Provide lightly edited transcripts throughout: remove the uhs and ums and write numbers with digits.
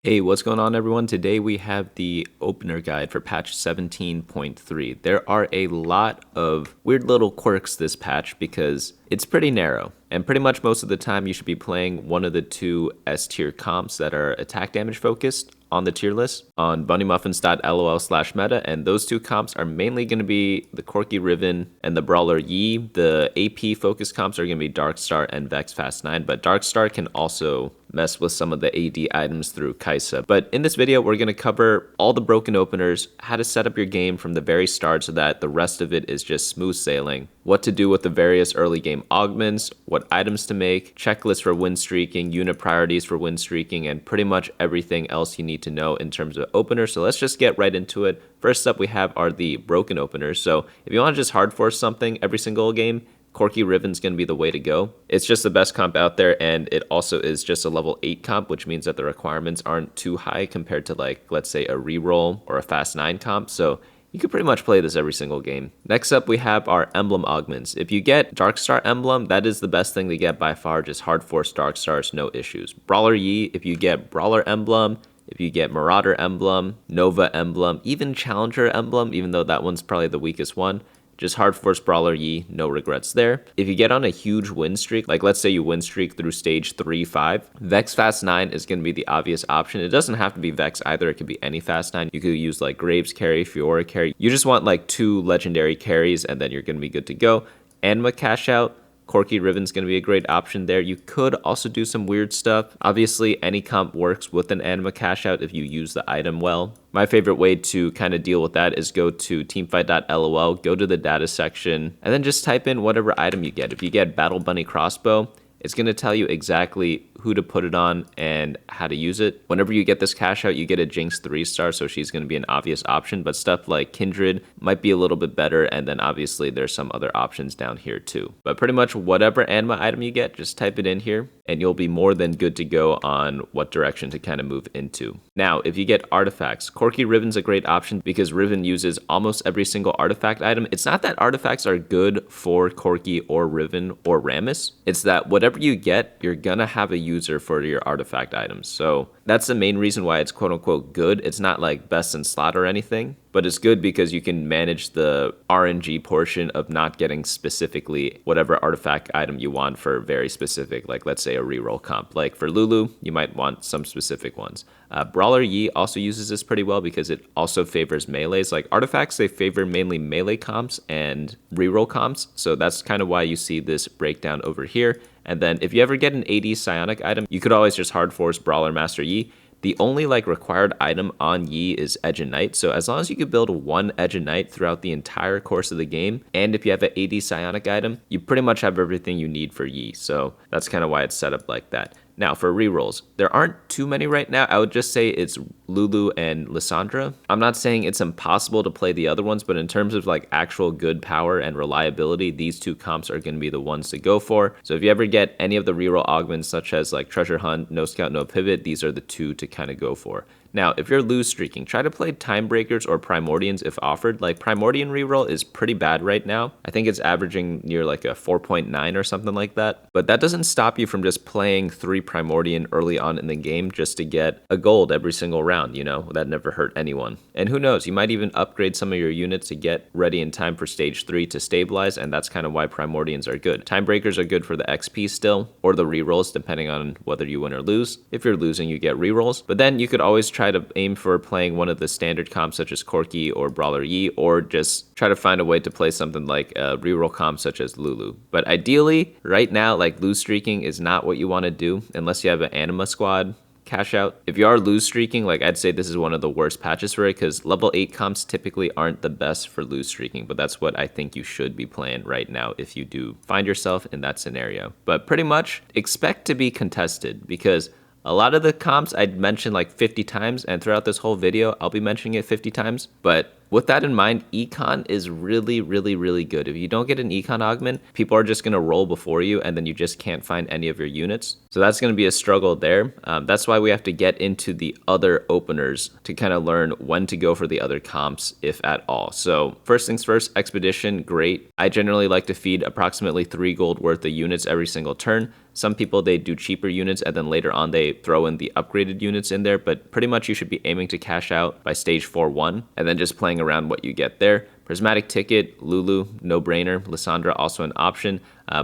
Hey, what's going on, everyone? Today we have the opener guide for patch 17.3. There are a lot of weird little quirks this patch because it's pretty narrow, and pretty much most of the time you should be playing one of the two S tier comps that are attack damage focused on the tier list on BunnyMuffins.lol/meta, and those two comps are mainly going to be the Corky Riven and the Brawler Yi. The AP focus comps are going to be Darkstar and Vex Fast 9, but Darkstar can also mess with some of the AD items through Kaisa. But in this video, we're going to cover all the broken openers, how to set up your game from the very start so that the rest of it is just smooth sailing, what to do with the various early game augments, what items to make, checklists for win streaking, unit priorities for win streaking, and pretty much everything else you need to know in terms of openers. So let's just get right into it. First up we have are the broken openers. So if you want to just hard force something every single game, Corky Riven's going to be the way to go. It's just the best comp out there, and it also is just a level 8 comp, which means that the requirements aren't too high compared to, like, let's say a reroll or a fast 9 comp. So you could pretty much play this every single game. Next up, we have our emblem augments. If you get Darkstar emblem, that is the best thing to get by far. Just hard force Darkstars, no issues. Brawler Yi, if you get Brawler emblem, if you get Marauder emblem, Nova emblem, even Challenger emblem, even though that one's probably the weakest one, just hard force Brawler Yi, no regrets there. If you get on a huge win streak, like let's say you win streak through stage 3, 5, Vex Fast 9 is going to be the obvious option. It doesn't have to be Vex either. It could be any Fast 9. You could use like Graves carry, Fiora carry. You just want like 2 legendary carries and then you're going to be good to go. Anima cash out. Corky Riven's going to be a great option there. You could also do some weird stuff. Obviously, any comp works with an Anima cash out if you use the item well. My favorite way to kind of deal with that is go to teamfight.lol, go to the data section, and then just type in whatever item you get. If you get Battle Bunny Crossbow, it's going to tell you exactly who to put it on and how to use it. Whenever you get this cash out, you get a Jinx 3-star, so she's going to be an obvious option, but stuff like Kindred might be a little bit better, and then obviously there's some other options down here too. But pretty much whatever anima item you get, just type it in here, and you'll be more than good to go on what direction to kind of move into. Now, if you get artifacts, Corky Riven's a great option because Riven uses almost every single artifact item. It's not that artifacts are good for Corky or Riven or Rammus, it's that whatever you get, you're gonna have a user for your artifact items. So that's the main reason why it's quote unquote good. It's not like best in slot or anything, but it's good because you can manage the RNG portion of not getting specifically whatever artifact item you want for very specific, like let's say a reroll comp. Like for Lulu, you might want some specific ones. Brawler Yi also uses this pretty well because it also favors melees. Like artifacts, they favor mainly melee comps and reroll comps. So that's kind of why you see this breakdown over here. And then if you ever get an AD Psionic item, you could always just hard force Brawler Master Yi. The only like required item on Yi is Edge of Night, so as long as you could build one Edge of Night throughout the entire course of the game, and if you have an AD Psionic item, you pretty much have everything you need for Yi, so that's kind of why it's set up like that. Now, for rerolls, there aren't too many right now. I would just say it's Lulu and Lissandra. I'm not saying it's impossible to play the other ones, but in terms of like actual good power and reliability, these two comps are going to be the ones to go for. So if you ever get any of the reroll augments, such as like Treasure Hunt, No Scout, No Pivot, these are the two to kind of go for. Now, if you're lose streaking, try to play Time Breakers or Primordians if offered. Like, Primordian reroll is pretty bad right now. I think it's averaging near like a 4.9 or something like that. But that doesn't stop you from just playing 3 Primordian early on in the game just to get a gold every single round, you know? That never hurt anyone. And who knows, you might even upgrade some of your units to get ready in time for Stage 3 to stabilize, and that's kind of why Primordians are good. Time Breakers are good for the XP still, or the rerolls, depending on whether you win or lose. If you're losing, you get rerolls. But then you could always try to aim for playing one of the standard comps such as Corky or Brawler Yi, or just try to find a way to play something like a reroll comp such as Lulu. But ideally, right now, like lose streaking is not what you want to do unless you have an anima squad cash out. If you are lose streaking, like I'd say this is one of the worst patches for it because level 8 comps typically aren't the best for lose streaking, but that's what I think you should be playing right now if you do find yourself in that scenario. But pretty much expect to be contested because a lot of the comps I'd mentioned like 50 times, and throughout this whole video, I'll be mentioning it 50 times, but with that in mind, econ is really, really, really good. If you don't get an econ augment, people are just going to roll before you, and then you just can't find any of your units. So that's going to be a struggle there. That's why we have to get into the other openers to kind of learn when to go for the other comps, if at all. So first things first, Expedition, great. I generally like to feed approximately 3 gold worth of units every single turn. Some people, they do cheaper units, and then later on they throw in the upgraded units in there, but pretty much you should be aiming to cash out by stage 4-1, and then just playing around what you get there. Prismatic Ticket, Lulu, no-brainer. Lissandra, also an option.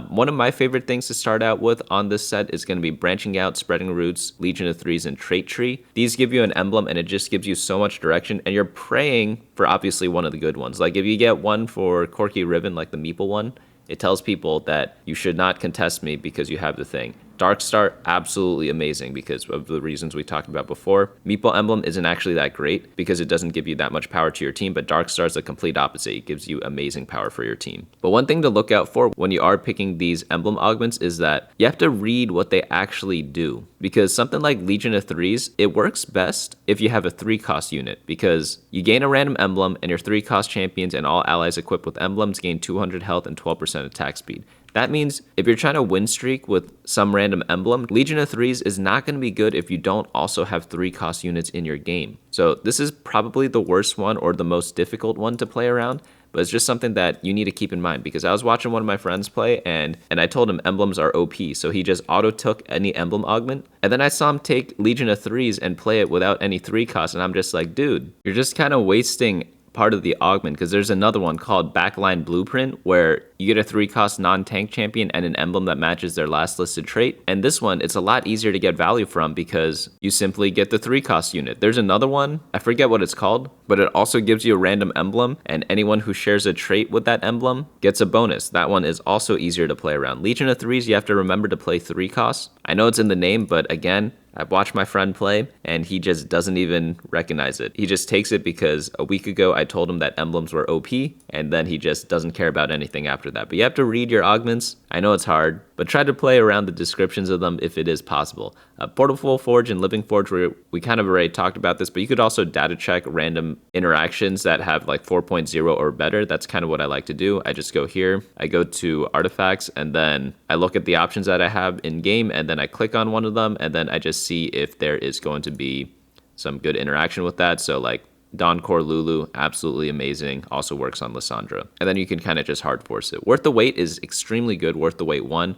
One of my favorite things to start out with on this set is going to be Branching Out, Spreading Roots, Legion of Threes, and Trait Tree. These give you an emblem, and it just gives you so much direction, and you're praying for obviously one of the good ones. Like if you get one for Corky Ribbon, like the Meeple one, it tells people that you should not contest me because you have the thing. Darkstar, absolutely amazing because of the reasons we talked about before. Meeple Emblem isn't actually that great because it doesn't give you that much power to your team, but Darkstar is the complete opposite. It gives you amazing power for your team. But one thing to look out for when you are picking these emblem augments is that you have to read what they actually do, because something like Legion of Threes, it works best if you have a 3-cost unit, because you gain a random emblem and your 3-cost champions and all allies equipped with emblems gain 200 health and 12% attack speed. That means if you're trying to win streak with some random emblem, Legion of Threes is not going to be good if you don't also have 3-cost units in your game. So this is probably the worst one or the most difficult one to play around, but it's just something that you need to keep in mind, because I was watching one of my friends play and I told him emblems are OP, so he just auto took any emblem augment, and then I saw him take Legion of Threes and play it without any 3-cost, and I'm just like, dude, you're just kind of wasting part of the augment, because there's another one called Backline Blueprint where you get a 3-cost non-tank champion and an emblem that matches their last listed trait. And this one, it's a lot easier to get value from because you simply get the 3-cost unit. There's another one, I forget what it's called, but it also gives you a random emblem, and anyone who shares a trait with that emblem gets a bonus. That one is also easier to play around. Legion of Threes, you have to remember to play 3-cost. I know it's in the name, but again, I've watched my friend play, and he just doesn't even recognize it. He just takes it because a week ago I told him that emblems were OP, and then he just doesn't care about anything after that. But you have to read your augments. I know it's hard, but try to play around the descriptions of them if it is possible. Portable Forge and Living Forge, we kind of already talked about this, but you could also data check random interactions that have like 4.0 or better. That's kind of what I like to do. I just go here, I go to artifacts, and then I look at the options that I have in game, and then I click on one of them, and then I just see if there is going to be some good interaction with that. So like Dawncore Lulu, absolutely amazing, also works on Lissandra. And then you can kind of just hard force it. Worth the Wait is extremely good. Worth the Wait 1,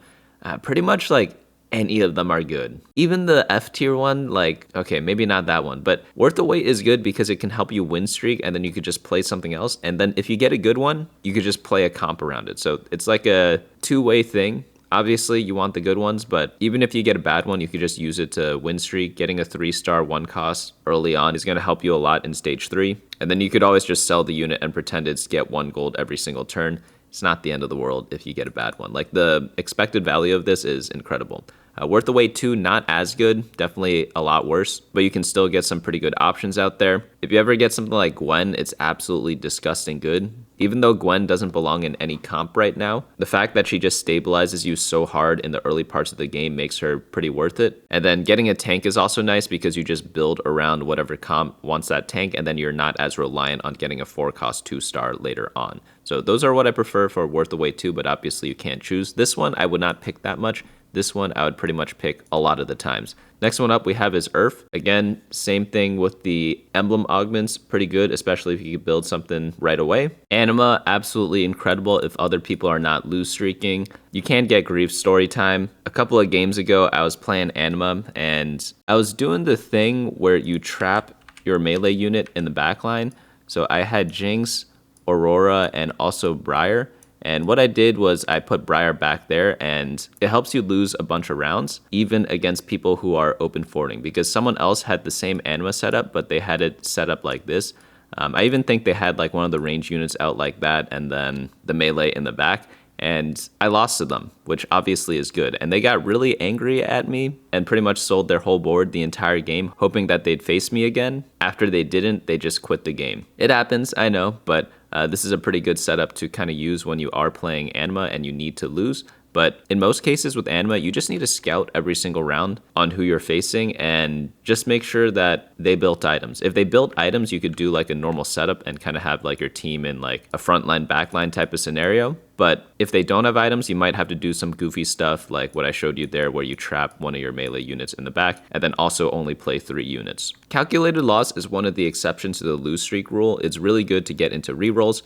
pretty much like any of them are good. Even the F tier one, like, okay, maybe not that one, but Worth the Wait is good because it can help you win streak, and then you could just play something else. And then if you get a good one, you could just play a comp around it. So it's like a two-way thing. Obviously, you want the good ones, but even if you get a bad one, you could just use it to win streak. Getting a 3-star 1-cost early on is going to help you a lot in stage 3. And then you could always just sell the unit and pretend it's get 1 gold every single turn. It's not the end of the world if you get a bad one. Like, the expected value of this is incredible. Worth the Wait 2, not as good, definitely a lot worse, but you can still get some pretty good options out there. If you ever get something like Gwen, it's absolutely disgusting good. Even though Gwen doesn't belong in any comp right now, the fact that she just stabilizes you so hard in the early parts of the game makes her pretty worth it. And then getting a tank is also nice because you just build around whatever comp wants that tank, and then you're not as reliant on getting a 4-cost 2-star later on. So those are what I prefer for Worth the Wait 2, but obviously you can't choose. This one I would not pick that much. This one I would pretty much pick a lot of the times. Next one up we have is Earth. Again, same thing with the emblem augments, pretty good, especially if you could build something right away. Anima, absolutely incredible if other people are not lose streaking. You can get grief story time. A couple of games ago, I was playing Anima, and I was doing the thing where you trap your melee unit in the backline. So I had Jinx, Aurora, and also Briar. And what I did was I put Briar back there, and it helps you lose a bunch of rounds, even against people who are open forwarding, because someone else had the same Anima setup, but they had it set up like this. I even think they had like one of the range units out like that, and then the melee in the back, and I lost to them, which obviously is good. And they got really angry at me and pretty much sold their whole board the entire game, hoping that they'd face me again. After they didn't, they just quit the game. It happens, I know, but this is a pretty good setup to kind of use when you are playing Anima and you need to lose. But in most cases with anima, you just need to scout every single round on who you're facing and just make sure that they built items. If they built items, you could do like a normal setup and kind of have like your team in like a frontline, backline type of scenario. But if they don't have items, you might have to do some goofy stuff like what I showed you there, where you trap one of your melee units in the back and then also only play 3 units. Calculated loss is one of the exceptions to the lose streak rule. It's really good to get into rerolls.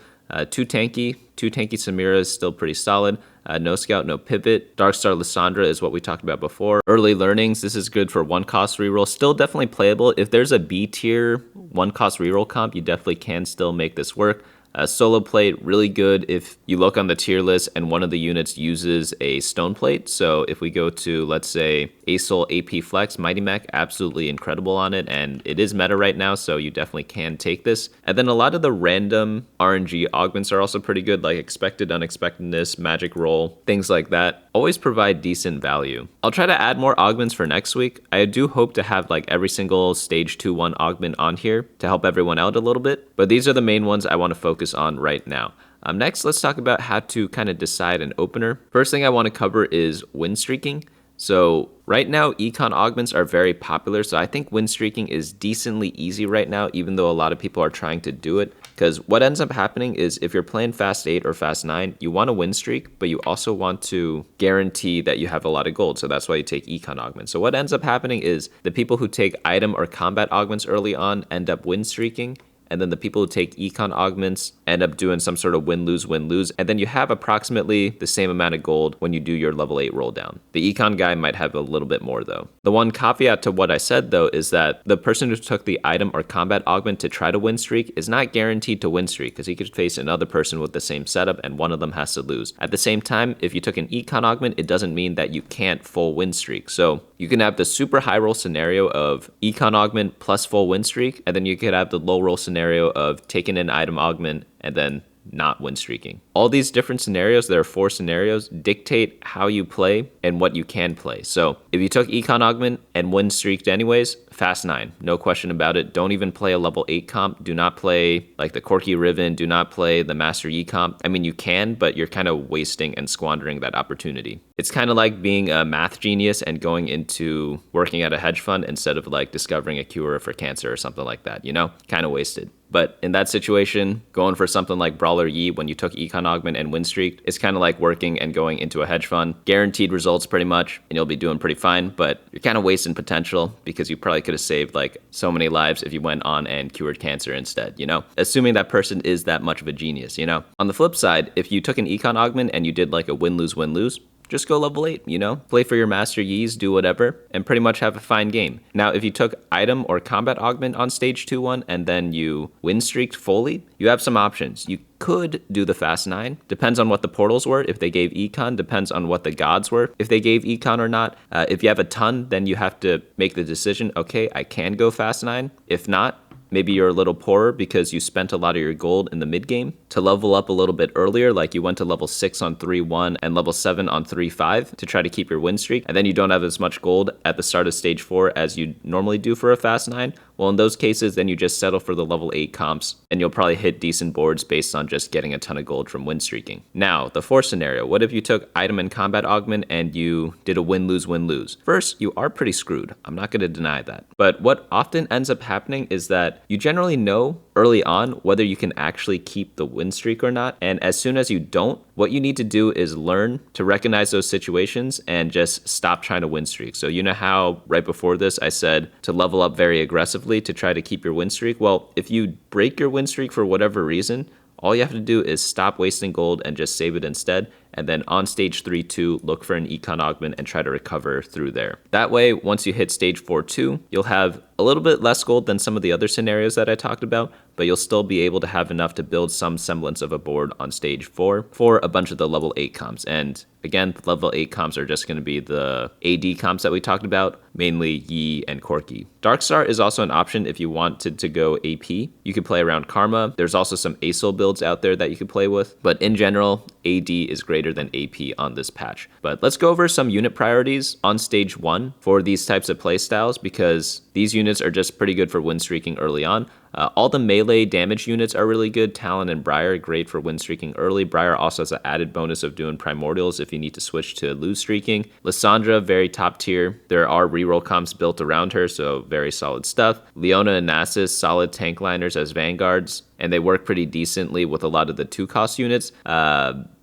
Two tanky Samira is still pretty solid. No scout, no pivot. Darkstar Lysandra is what we talked about before. Early learnings, this is good for 1-cost reroll. Still definitely playable. If there's a B tier 1-cost reroll comp, you definitely can still make this work. Solo plate, really good if you look on the tier list and one of the units uses a stone plate. So if we go to, let's say, Asol AP Flex, Mighty Mech, absolutely incredible on it, and it is meta right now, so you definitely can take this. And then a lot of the random RNG augments are also pretty good, like Expected Unexpectedness, Magic Roll, things like that. Always provide decent value. I'll try to add more augments for next week. I do hope to have like every single stage 2-1 augment on here to help everyone out a little bit, but these are the main ones I want to focus on right now. Next, let's talk about how to kind of decide an opener. First thing I want to cover is win streaking. So right now, econ augments are very popular, so I think win streaking is decently easy right now, even though a lot of people are trying to do it. Because what ends up happening is if you're playing Fast 8 or Fast 9, you want to win streak, but you also want to guarantee that you have a lot of gold, so that's why you take econ augments. So what ends up happening is the people who take item or combat augments early on end up win streaking, and then the people who take econ augments end up doing some sort of win-lose, and then you have approximately the same amount of gold when you do your level 8 roll down. The econ guy might have a little bit more though. The one caveat to what I said though is that the person who took the item or combat augment to try to win streak is not guaranteed to win streak, because he could face another person with the same setup and one of them has to lose. At the same time, if you took an econ augment, it doesn't mean that you can't full win streak. So you can have the super high roll scenario of econ augment plus full win streak, and then you could have the low roll scenario of taking an item augment and then not win streaking. All these different scenarios, there are 4 scenarios, dictate how you play and what you can play. So if you took econ augment and win streaked anyways, Fast 9, no question about it. Don't even play a level 8 comp. Do not play like the Corky Riven. Do not play the Master Yi comp. I mean, you can, but you're kind of wasting and squandering that opportunity. It's kind of like being a math genius and going into working at a hedge fund instead of like discovering a cure for cancer or something like that, you know? Kind of wasted. But in that situation, going for something like Brawler Yi when you took econ augment and win streaked, it's kind of like working and going into a hedge fund. Guaranteed results pretty much, and you'll be doing pretty fine, but you're kind of wasting potential because you probably could have saved like so many lives if you went on and cured cancer instead, you know? Assuming that person is that much of a genius, you know? On the flip side, if you took an econ augment and you did like a win-lose, just go level 8, you know? Play for your Master Yis, do whatever, and pretty much have a fine game. Now, if you took item or combat augment on stage 2-1 and then you win streaked fully, you have some options. You could do the Fast 9. Depends on what the portals were. If they gave econ, depends on what the gods were. If they gave econ or not. If you have a ton, then you have to make the decision, okay, I can go Fast 9. If not, maybe you're a little poorer because you spent a lot of your gold in the mid game to level up a little bit earlier, like you went to level 6 on 3-1 and level 7 on 3-5 to try to keep your win streak, and then you don't have as much gold at the start of stage 4 as you normally do for a Fast 9. Well, in those cases, then you just settle for the level 8 comps, and you'll probably hit decent boards based on just getting a ton of gold from win streaking. Now, the 4th scenario, what if you took item and combat augment and you did a win-lose? First, you are pretty screwed. I'm not going to deny that. But what often ends up happening is that you generally know early on whether you can actually keep the win streak or not, and as soon as you don't, what you need to do is learn to recognize those situations and just stop trying to win streak. So you know how right before this I said to level up very aggressively to try to keep your win streak? Well, if you break your win streak for whatever reason, all you have to do is stop wasting gold and just save it instead. And then on stage 3-2, look for an econ augment and try to recover through there. That way, once you hit stage 4-2, you'll have a little bit less gold than some of the other scenarios that I talked about, but you'll still be able to have enough to build some semblance of a board on stage 4 for a bunch of the level 8 comps. And again, the level 8 comps are just going to be the AD comps that we talked about, mainly Yi and Corky. Darkstar is also an option if you wanted to go AP. You could play around Karma. There's also some ASOL builds out there that you could play with, but in general, AD is greater than AP on this patch. But let's go over some unit priorities on stage 1 for these types of playstyles, because these units units are just pretty good for win streaking early on. All the melee damage units are really good. Talon and Briar, great for win streaking early. Briar also has an added bonus of doing primordials if you need to switch to lose streaking. Lissandra, very top tier. There are reroll comps built around her, so very solid stuff. Leona and Nasus, solid tank liners as vanguards, and they work pretty decently with a lot of the 2-cost units.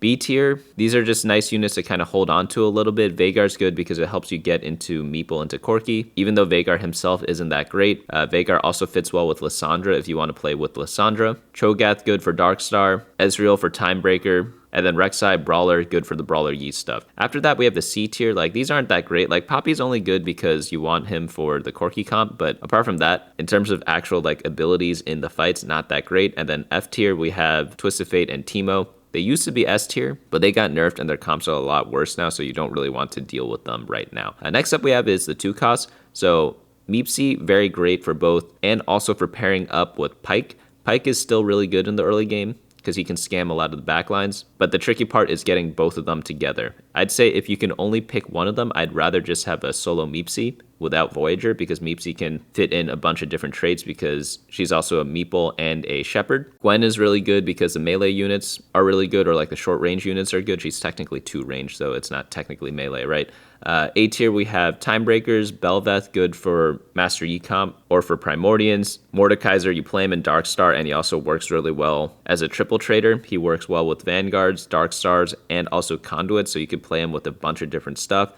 B tier, these are just nice units to kind of hold on to a little bit. Vhagar's good because it helps you get into Meeple, into Corki, even though Vhagar himself isn't that great. Vhagar also fits well with Lissandra if you want to play with Lissandra. Cho'Gath, good for Darkstar. Ezreal for Timebreaker. And then Rek'Sai, Brawler, good for the Brawler Yeast stuff. After that, we have the C tier. Like, these aren't that great. Like, Poppy's only good because you want him for the Corki comp. But apart from that, in terms of actual, like, abilities in the fights, not that great. And then F tier, we have Twisted Fate and Teemo. They used to be S tier, but they got nerfed and their comps are a lot worse now, so you don't really want to deal with them right now. Next up, we have is the 2-cost. So Meepsy, very great for both, and also for pairing up with Pyke. Pyke is still really good in the early game because he can scam a lot of the backlines, but the tricky part is getting both of them together. I'd say if you can only pick one of them, I'd rather just have a solo Meepsy without Voyager, because Meepsy can fit in a bunch of different traits because she's also a Meeple and a Shepherd. Gwen is really good because the melee units are really good, or like the short range units are good. She's technically 2 range, so it's not technically melee, right? A tier, we have Timebreakers, Bel'Veth, good for Master Yi comp or for Primordians. Mordekaiser, you play him in Darkstar, and he also works really well as a triple trader. He works well with Vanguards, Darkstars, and also Conduits, so you could play him with a bunch of different stuff.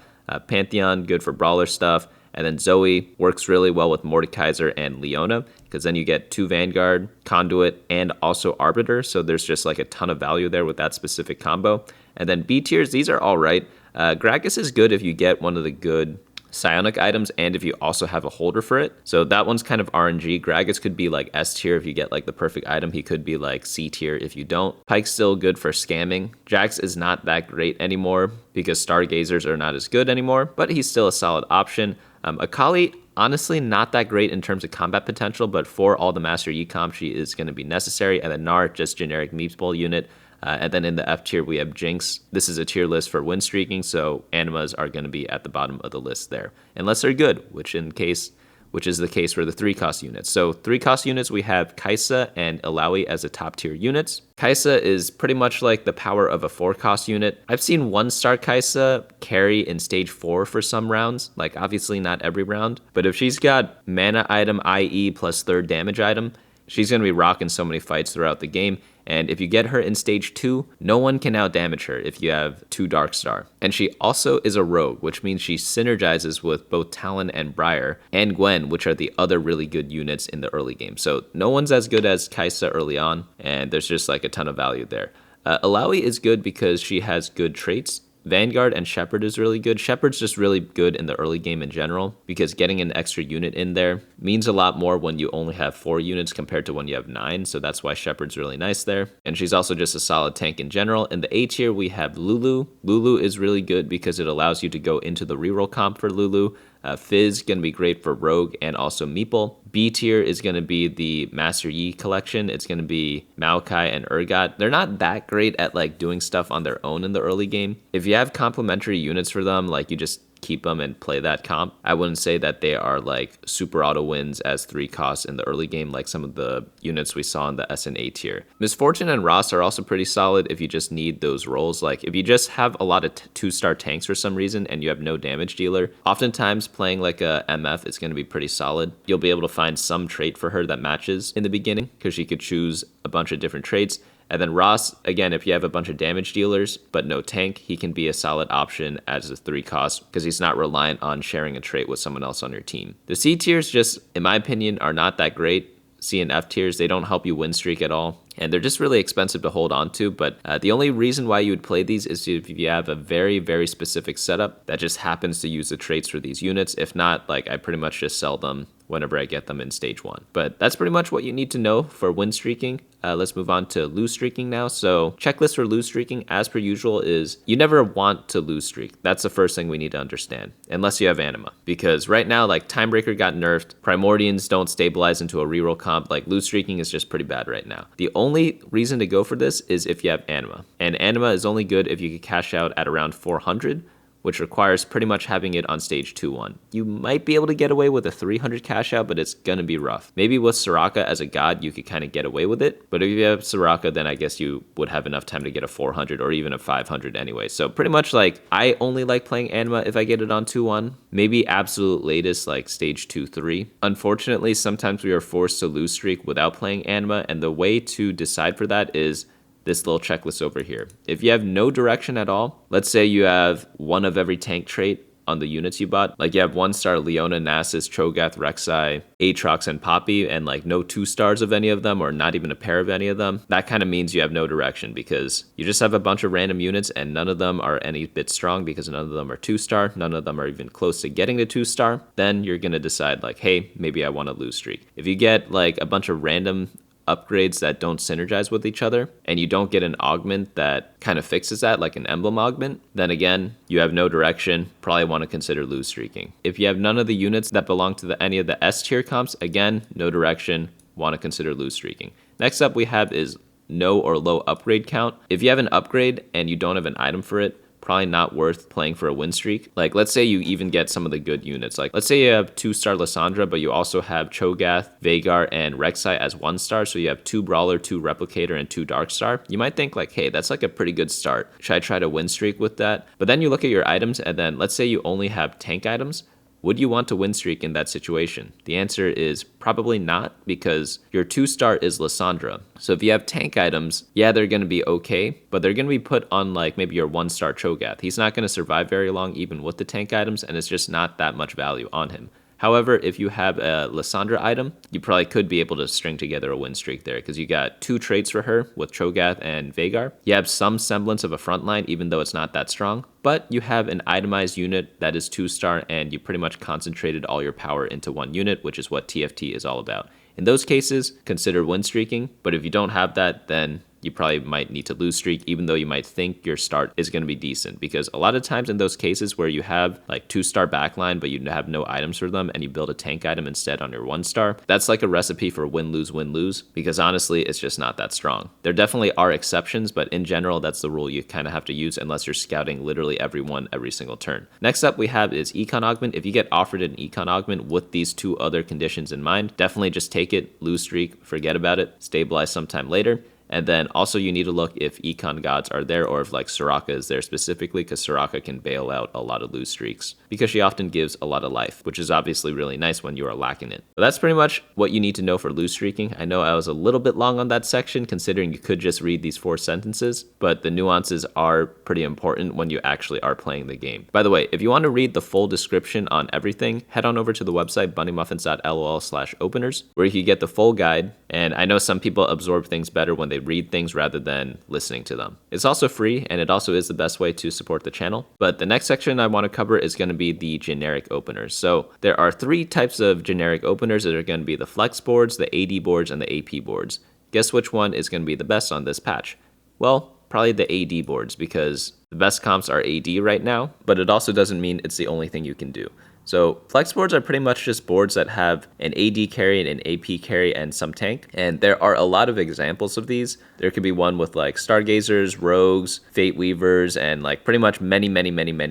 Pantheon, good for Brawler stuff. And then Zoe works really well with Mordekaiser and Leona, because then you get 2 Vanguard, Conduit, and also Arbiter. So there's just like a ton of value there with that specific combo. And then B tiers, these are all right. Gragas is good if you get one of the good psionic items and if you also have a holder for it. So that one's kind of RNG. Gragas could be like S tier if you get like the perfect item. He could be like C tier if you don't. Pyke's still good for scamming. Jax is not that great anymore because Stargazers are not as good anymore, but he's still a solid option. Akali, honestly, not that great in terms of combat potential, but for all the Master Yi comp, she is going to be necessary. And then Gnar, just generic Meeple unit. And then in the F tier, we have Jinx. This is a tier list for win streaking, so Animas are going to be at the bottom of the list there, unless they're good, which is the case for the 3-cost units. So 3-cost units, we have Kai'Sa and Illaoi as the top tier units. Kai'Sa is pretty much like the power of a 4-cost unit. I've seen 1-star Kai'Sa carry in stage 4 for some rounds, like obviously not every round, but if she's got mana item, IE plus 3rd damage item, she's going to be rocking so many fights throughout the game. And if you get her in stage 2, no one can out-damage her if you have 2 Darkstar. And she also is a rogue, which means she synergizes with both Talon and Briar and Gwen, which are the other really good units in the early game. So no one's as good as Kai'Sa early on, and there's just like a ton of value there. Illaoi is good because she has good traits. Vanguard and Shepherd is really good. Shepherd's just really good in the early game in general because getting an extra unit in there means a lot more when you only have 4 units compared to when you have 9, so that's why Shepherd's really nice there. And she's also just a solid tank in general. In the A tier, we have Lulu. Lulu is really good because it allows you to go into the reroll comp for Lulu. Fizz going to be great for Rogue and also Meeple. B tier is going to be the Master Yi collection. It's going to be Maokai and Urgot. They're not that great at like doing stuff on their own in the early game. If you have complementary units for them, like you just keep them and play that comp. I wouldn't say that they are like super auto wins as 3 costs in the early game like some of the units we saw in the S and A tier. Misfortune and Ross are also pretty solid if you just need those roles. Like if you just have a lot of 2-star tanks for some reason and you have no damage dealer, oftentimes playing like a MF is going to be pretty solid. You'll be able to find some trait for her that matches in the beginning because she could choose a bunch of different traits. And then Ross, again, if you have a bunch of damage dealers but no tank, he can be a solid option as a 3-cost because he's not reliant on sharing a trait with someone else on your team. The C tiers just, in my opinion, are not that great. C and F tiers, they don't help you win streak at all. And they're just really expensive to hold on to. But the only reason why you would play these is if you have a very, very specific setup that just happens to use the traits for these units. If not, like I pretty much just sell them whenever I get them in stage 1. But that's pretty much what you need to know for win streaking. Let's move on to lose streaking now. So checklist for lose streaking, as per usual, is you never want to lose streak. That's the first thing we need to understand, unless you have Anima. Because right now, like Timebreaker got nerfed, Primordians don't stabilize into a reroll comp, like lose streaking is just pretty bad right now. The only reason to go for this is if you have Anima. And Anima is only good if you can cash out at around 400, which requires pretty much having it on stage 2-1. You might be able to get away with a 300 cash out, but it's gonna be rough. Maybe with Soraka as a god, you could kind of get away with it, but if you have Soraka, then I guess you would have enough time to get a 400 or even a 500 anyway. So pretty much like, I only like playing Anima if I get it on 2-1. Maybe absolute latest like stage 2-3. Unfortunately, sometimes we are forced to lose streak without playing Anima, and the way to decide for that is this little checklist over here. If you have no direction at all, let's say you have one of every tank trait on the units you bought, like you have 1-star Leona, Nasus, Cho'Gath, Rek'Sai, Aatrox, and Poppy, and like no 2-stars of any of them, or not even a pair of any of them, that kind of means you have no direction, because you just have a bunch of random units and none of them are any bit strong, because none of them are 2-star, none of them are even close to getting to 2-star. Then you're gonna decide like, hey, maybe I want to lose streak. If you get like a bunch of random upgrades that don't synergize with each other, and you don't get an augment that kind of fixes that, like an emblem augment, then again, you have no direction, probably want to consider lose streaking. If you have none of the units that belong to any of the S tier comps, again, no direction, want to consider lose streaking. Next up we have is no or low upgrade count. If you have an upgrade and you don't have an item for it, probably not worth playing for a win streak. Like, let's say you even get some of the good units. Like, let's say you have 2-star Lissandra, but you also have Cho'Gath, Veigar, and Rek'Sai as 1-star, so you have 2 Brawler, 2 Replicator, and 2 Darkstar. You might think like, hey, that's like a pretty good start. Should I try to win streak with that? But then you look at your items, and then let's say you only have tank items. Would you want to win streak in that situation? The answer is probably not, because your 2-star is Lissandra. So if you have tank items, yeah, they're going to be okay, but they're going to be put on like maybe your 1-star Cho'Gath. He's not going to survive very long even with the tank items, and it's just not that much value on him. However, if you have a Lissandra item, you probably could be able to string together a win streak there, because you got 2 traits for her with Cho'Gath and Veigar. You have some semblance of a front line, even though it's not that strong, but you have an itemized unit that is 2-star, and you pretty much concentrated all your power into one unit, which is what TFT is all about. In those cases, consider win streaking, but if you don't have that, then you probably might need to lose streak, even though you might think your start is going to be decent, because a lot of times in those cases where you have like 2-star backline but you have no items for them and you build a tank item instead on your 1-star, that's like a recipe for win-lose, because honestly it's just not that strong. There definitely are exceptions, but in general that's the rule you kind of have to use unless you're scouting literally everyone every single turn. Next up we have is Econ Augment. If you get offered an Econ Augment with these 2 other conditions in mind, definitely just take it, lose streak, forget about it, stabilize sometime later. And then also you need to look if econ gods are there, or if like Soraka is there specifically, because Soraka can bail out a lot of lose streaks because she often gives a lot of life, which is obviously really nice when you are lacking it. So that's pretty much what you need to know for lose streaking. I know I was a little bit long on that section considering you could just read these 4 sentences, but the nuances are pretty important when you actually are playing the game. By the way, if you want to read the full description on everything, head on over to the website bunnymuffins.lol/openers, where you can get the full guide. And I know some people absorb things better when they read things rather than listening to them. It's also free, and it also is the best way to support the channel. But the next section I want to cover is going to be the generic openers. So there are 3 types of generic openers that are going to be the flex boards, the AD boards, and the AP boards. Guess which one is going to be the best on this patch? Well, probably the AD boards, because the best comps are AD right now, but it also doesn't mean it's the only thing you can do. So flex boards are pretty much just boards that have an AD carry and an AP carry and some tank. And there are a lot of examples of these. There could be one with like Stargazers, Rogues, Fate Weavers, and like pretty much many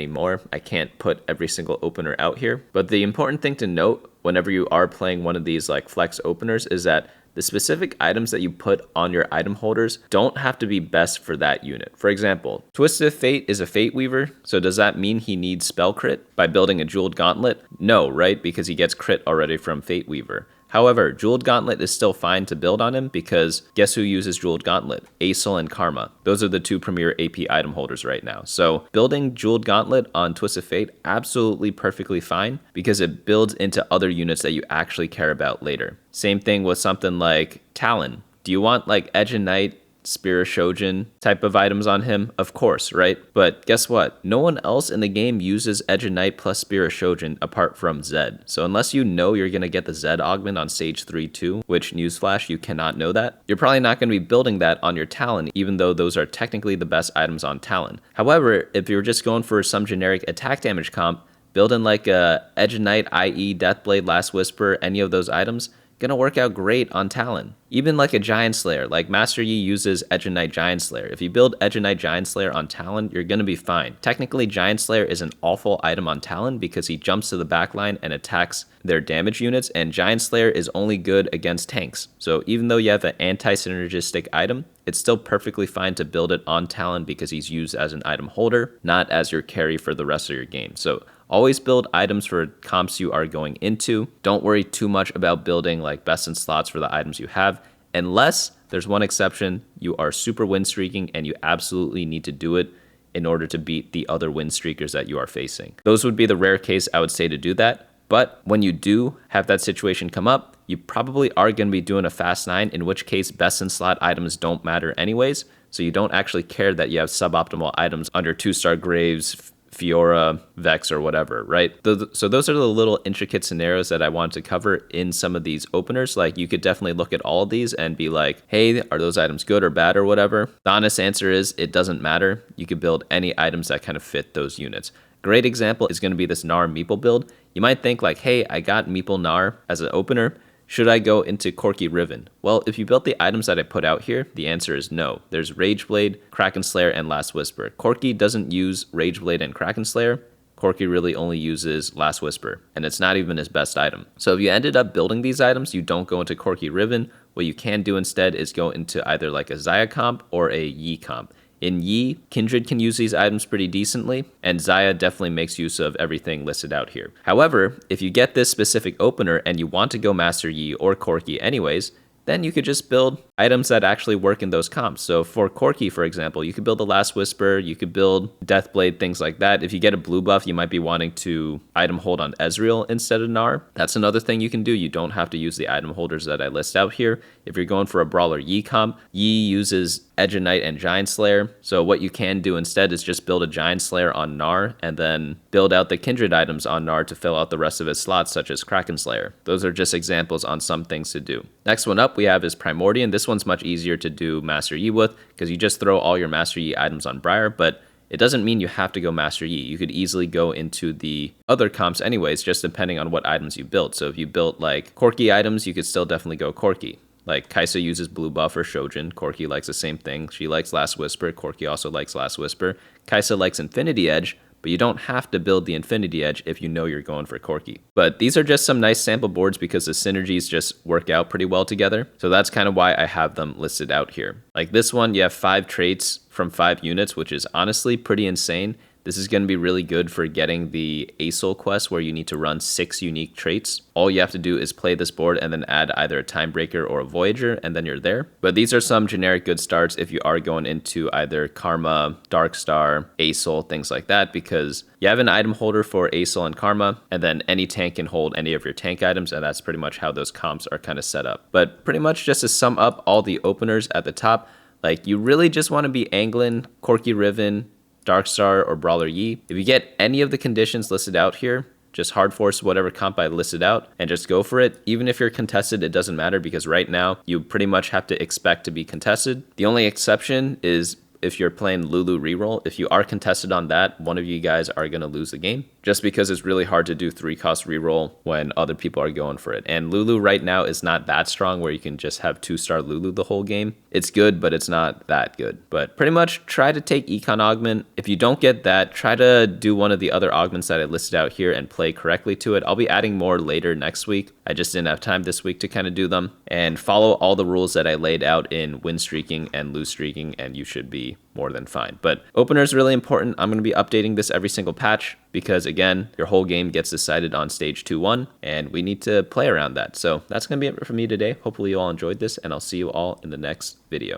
more. I can't put every single opener out here. But the important thing to note whenever you are playing one of these like flex openers is that the specific items that you put on your item holders don't have to be best for that unit. For example, Twisted Fate is a Fate Weaver, so does that mean he needs spell crit by building a Jeweled Gauntlet? No, right? Because he gets crit already from Fate Weaver. However, Jeweled Gauntlet is still fine to build on him because guess who uses Jeweled Gauntlet? Aesol and Karma. Those are the 2 premier AP item holders right now. So building Jeweled Gauntlet on Twisted Fate, absolutely perfectly fine because it builds into other units that you actually care about later. Same thing with something like Talon. Do you want like Edge and Knight, Spear of Shojin type of items on him? Of course, right? But guess what? No one else in the game uses Edge of Night plus Spear of Shojin apart from Zed. So unless you know you're going to get the Zed augment on stage 3-2, which newsflash, you cannot know that, you're probably not going to be building that on your Talon, even though those are technically the best items on Talon. However, if you're just going for some generic attack damage comp, build in like a Edge of Night, i.e. Deathblade, Last Whisper, any of those items, gonna work out great on Talon. Even like a Giant Slayer, like Master Yi uses Edge of Night Giant Slayer. If you build Edge of Night Giant Slayer on Talon, you're gonna be fine. Technically, Giant Slayer is an awful item on Talon because he jumps to the backline and attacks their damage units, and Giant Slayer is only good against tanks. So even though you have an anti-synergistic item, it's still perfectly fine to build it on Talon because he's used as an item holder, not as your carry for the rest of your game. So always build items for comps you are going into. Don't worry too much about building like best in slots for the items you have, unless there's one exception, you are super win streaking and you absolutely need to do it in order to beat the other win streakers that you are facing. Those would be the rare case I would say to do that. But when you do have that situation come up, you probably are going to be doing a fast 9, in which case best in slot items don't matter anyways. So you don't actually care that you have suboptimal items under 2-star Graves, Fiora, Vex, or whatever, right? So those are the little intricate scenarios that I wanted to cover in some of these openers. Like you could definitely look at all of these and be like, hey, are those items good or bad or whatever? The honest answer is it doesn't matter. You could build any items that kind of fit those units. Great example is going to be this Gnar Meeple build. You might think like, hey, I got Meeple Gnar as an opener. Should I go into Corki Riven? Well, if you built the items that I put out here, the answer is no. There's Rageblade, Kraken Slayer, and Last Whisper. Corki doesn't use Rageblade and Kraken Slayer. Corki really only uses Last Whisper, and it's not even his best item. So if you ended up building these items, you don't go into Corki Riven. What you can do instead is go into either like a Xayah comp or a Yi comp. In Yi, Kindred can use these items pretty decently, and Xayah definitely makes use of everything listed out here. However, if you get this specific opener and you want to go Master Yi or Corki anyways, then you could just build items that actually work in those comps. So for Corki, for example, you could build the Last Whisper, you could build Deathblade, things like that. If you get a blue buff, you might be wanting to item hold on Ezreal instead of Gnar. That's another thing you can do. You don't have to use the item holders that I list out here. If you're going for a Brawler Yi comp, Yi uses Edge of Night and Giant Slayer. So what you can do instead is just build a Giant Slayer on Gnar and then build out the Kindred items on Gnar to fill out the rest of his slots, such as Kraken Slayer. Those are just examples on some things to do. Next one up we have is Primordian. This one's much easier to do Master Yi with because you just throw all your Master Yi items on Briar, but it doesn't mean you have to go Master Yi. You could easily go into the other comps anyways, just depending on what items you built. So if you built like Corki items, you could still definitely go Corki. Like Kai'Sa uses blue buff or Shojin. Corki likes the same thing. She likes Last Whisper. Corki also likes Last Whisper. Kai'Sa likes Infinity Edge, but you don't have to build the Infinity Edge if you know you're going for Corki. But these are just some nice sample boards because the synergies just work out pretty well together. So that's kind of why I have them listed out here. Like this one, you have 5 traits from 5 units, which is honestly pretty insane. This is going to be really good for getting the ASOL quest where you need to run 6 unique traits. All you have to do is play this board and then add either a Timebreaker or a Voyager, and then you're there. But these are some generic good starts if you are going into either Karma, Darkstar, ASOL, things like that, because you have an item holder for ASOL and Karma, and then any tank can hold any of your tank items, and that's pretty much how those comps are kind of set up. But pretty much just to sum up all the openers at the top, like you really just want to be angling Corki Riven, Darkstar, or Brawler Yi. If you get any of the conditions listed out here, just hard force whatever comp I listed out and just go for it. Even if you're contested, it doesn't matter because right now you pretty much have to expect to be contested. The only exception is if you're playing Lulu reroll. If you are contested on that, one of you guys are going to lose the game just because it's really hard to do 3-cost reroll when other people are going for it. And Lulu right now is not that strong where you can just have 2-star Lulu the whole game. It's good, but it's not that good. But pretty much try to take Econ Augment. If you don't get that, try to do one of the other augments that I listed out here and play correctly to it. I'll be adding more later next week. I just didn't have time this week to kind of do them. And follow all the rules that I laid out in win streaking and lose streaking, and you should be more than fine. But opener is really important. I'm going to be updating this every single patch because again, your whole game gets decided on stage 2-1 and we need to play around that. So that's going to be it for me today. Hopefully you all enjoyed this and I'll see you all in the next video.